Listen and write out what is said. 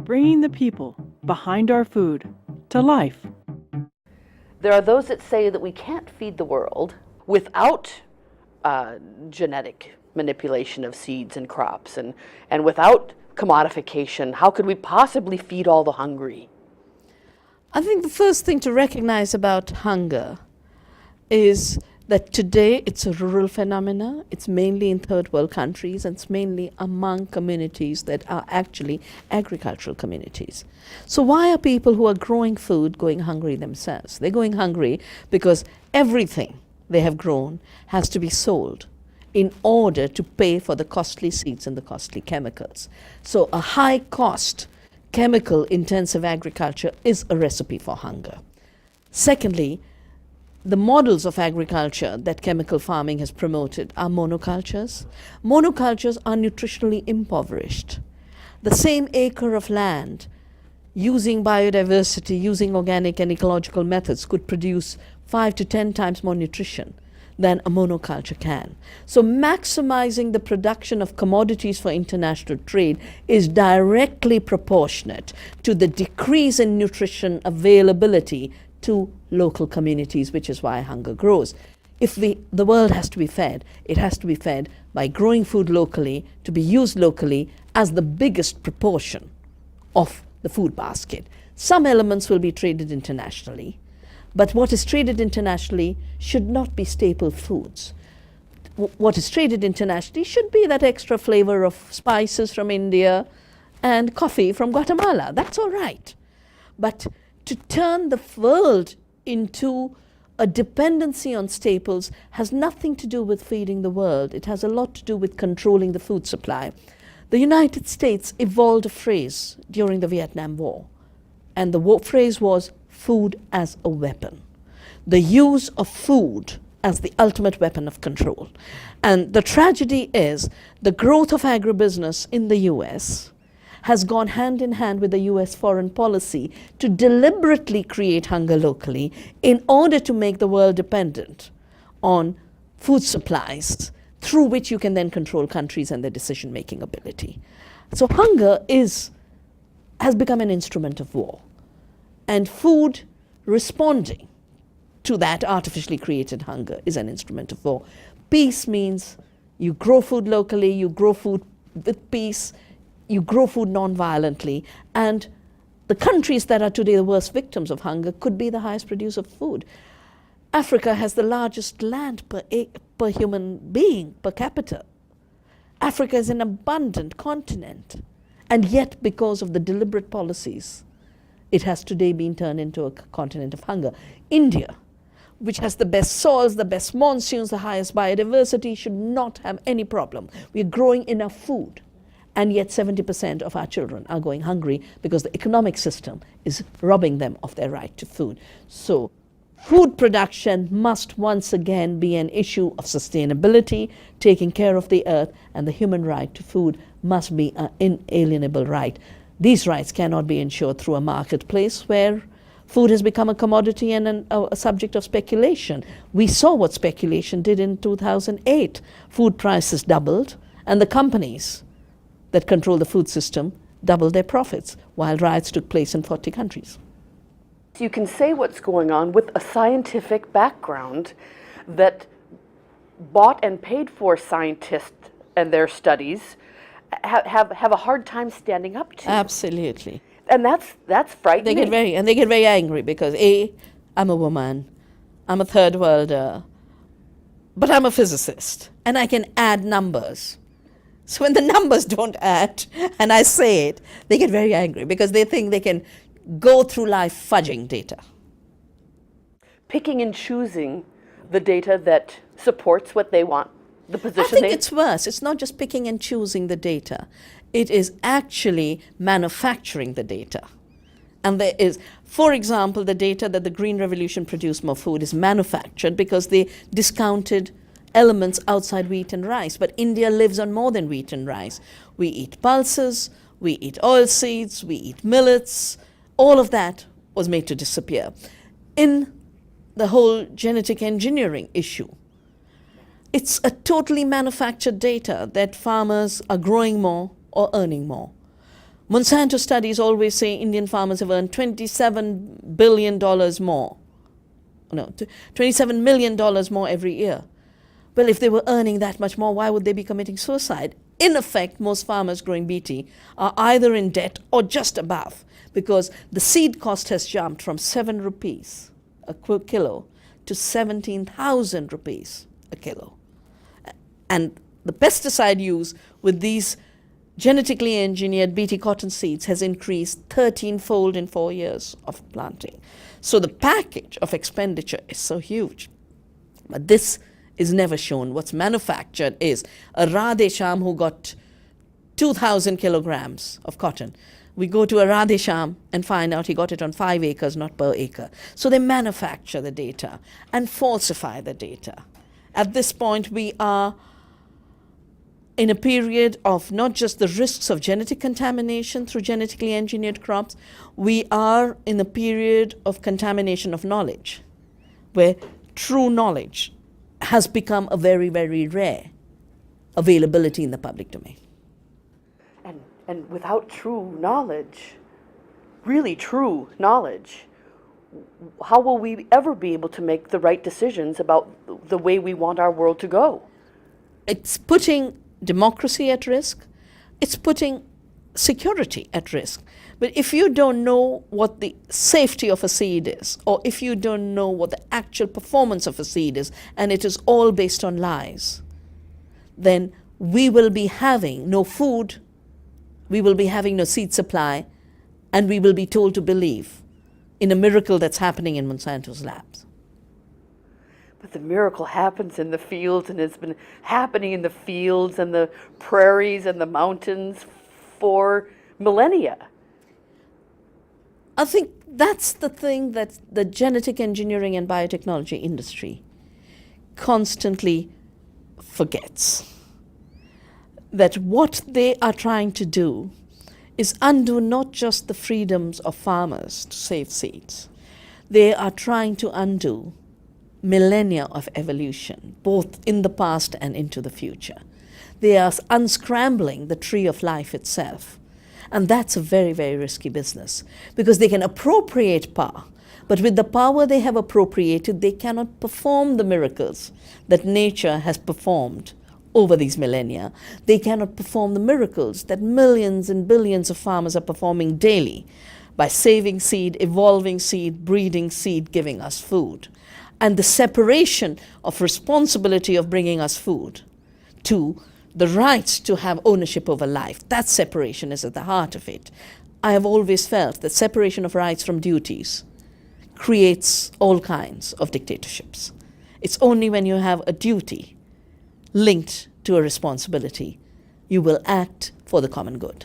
bringing the people behind our food to life. There are those that say that we can't feed the world without genetic manipulation of seeds and crops, and without commodification. How could we possibly feed all the hungry? I think the first thing to recognize about hunger is that today it's a rural phenomena. It's mainly in third world countries, and it's mainly among communities that are actually agricultural communities. So why are people who are growing food going hungry themselves? They're going hungry because everything they have grown has to be sold in order to pay for the costly seeds and the costly chemicals. So a high cost, chemical intensive agriculture is a recipe for hunger. Secondly, the models of agriculture that chemical farming has promoted are monocultures. Monocultures are nutritionally impoverished. The same acre of land, using biodiversity, using organic and ecological methods, could produce 5 to 10 times more nutrition than a monoculture can. So maximizing the production of commodities for international trade is directly proportionate to the decrease in nutrition availability to local communities, which is why hunger grows. If the world has to be fed, it has to be fed by growing food locally, to be used locally as the biggest proportion of the food basket. Some elements will be traded internationally, but what is traded internationally should not be staple foods. What is traded internationally should be that extra flavor of spices from India and coffee from Guatemala. That's all right. But to turn the world into a dependency on staples has nothing to do with feeding the world. It has a lot to do with controlling the food supply. The United States evolved a phrase during the Vietnam War, and the phrase was food as a weapon. The use of food as the ultimate weapon of control. And the tragedy is the growth of agribusiness in the US has gone hand in hand with the US foreign policy to deliberately create hunger locally in order to make the world dependent on food supplies through which you can then control countries and their decision-making ability. So hunger has become an instrument of war. And food responding to that artificially created hunger is an instrument of war. Peace means you grow food locally, you grow food with peace, you grow food non-violently, and the countries that are today the worst victims of hunger could be the highest producer of food. Africa has the largest land per human being, per capita. Africa is an abundant continent, and yet because of the deliberate policies, it has today been turned into a continent of hunger. India, which has the best soils, the best monsoons, the highest biodiversity, should not have any problem. We are growing enough food, and yet 70% of our children are going hungry because the economic system is robbing them of their right to food. So food production must once again be an issue of sustainability, taking care of the earth, and the human right to food must be an inalienable right. These rights cannot be ensured through a marketplace where food has become a commodity and a subject of speculation. We saw what speculation did in 2008. Food prices doubled, and the companies that control the food system doubled their profits, while riots took place in 40 countries. You can say what's going on with a scientific background that bought and paid for scientists and their studies have a hard time standing up to. Absolutely. And that's frightening. They get very angry because I'm a woman, I'm a third worlder, but I'm a physicist and I can add numbers. So when the numbers don't add and I say it, they get very angry because they think they can go through life fudging data. Picking and choosing the data that supports what they want, the position I think it's worse. It's not just picking and choosing the data. It is actually manufacturing the data. And there is, for example, the data that the Green Revolution produced more food is manufactured because they discounted elements outside wheat and rice. But India lives on more than wheat and rice. We eat pulses, we eat oilseeds, we eat millets. All of that was made to disappear. In the whole genetic engineering issue, it's a totally manufactured data that farmers are growing more or earning more. Monsanto studies always say Indian farmers have earned $27 billion more. No, $27 million more every year. Well, if they were earning that much more, why would they be committing suicide? In effect, most farmers growing BT are either in debt or just above, because the seed cost has jumped from 7 rupees a kilo to 17,000 rupees a kilo. And the pesticide use with these genetically engineered BT cotton seeds has increased 13-fold in 4 years of planting. So the package of expenditure is so huge. But this is never shown. What's manufactured is a Radhe Shyam who got 2,000 kilograms of cotton. We go to a Radhe Shyam and find out he got it on 5 acres, not per acre. So they manufacture the data and falsify the data. At this point, we are in a period of not just the risks of genetic contamination through genetically engineered crops, we are in a period of contamination of knowledge, where true knowledge has become a very, very rare availability in the public domain. And without true knowledge, really true knowledge, how will we ever be able to make the right decisions about the way we want our world to go? It's putting democracy at risk. It's putting security at risk. But if you don't know what the safety of a seed is, or if you don't know what the actual performance of a seed is, and it is all based on lies, then we will be having no food, we will be having no seed supply, and we will be told to believe in a miracle that's happening in Monsanto's labs. But the miracle happens in the fields, and it's been happening in the fields and the prairies and the mountains for millennia. I think that's the thing that the genetic engineering and biotechnology industry constantly forgets. That what they are trying to do is undo not just the freedoms of farmers to save seeds. They are trying to undo millennia of evolution, both in the past and into the future. They are unscrambling the tree of life itself. And that's a very, very risky business, because they can appropriate power, but with the power they have appropriated, they cannot perform the miracles that nature has performed over these millennia. They cannot perform the miracles that millions and billions of farmers are performing daily by saving seed, evolving seed, breeding seed, giving us food. And the separation of responsibility of bringing us food to the rights to have ownership over life, that separation is at the heart of it. I have always felt that separation of rights from duties creates all kinds of dictatorships. It's only when you have a duty linked to a responsibility you will act for the common good.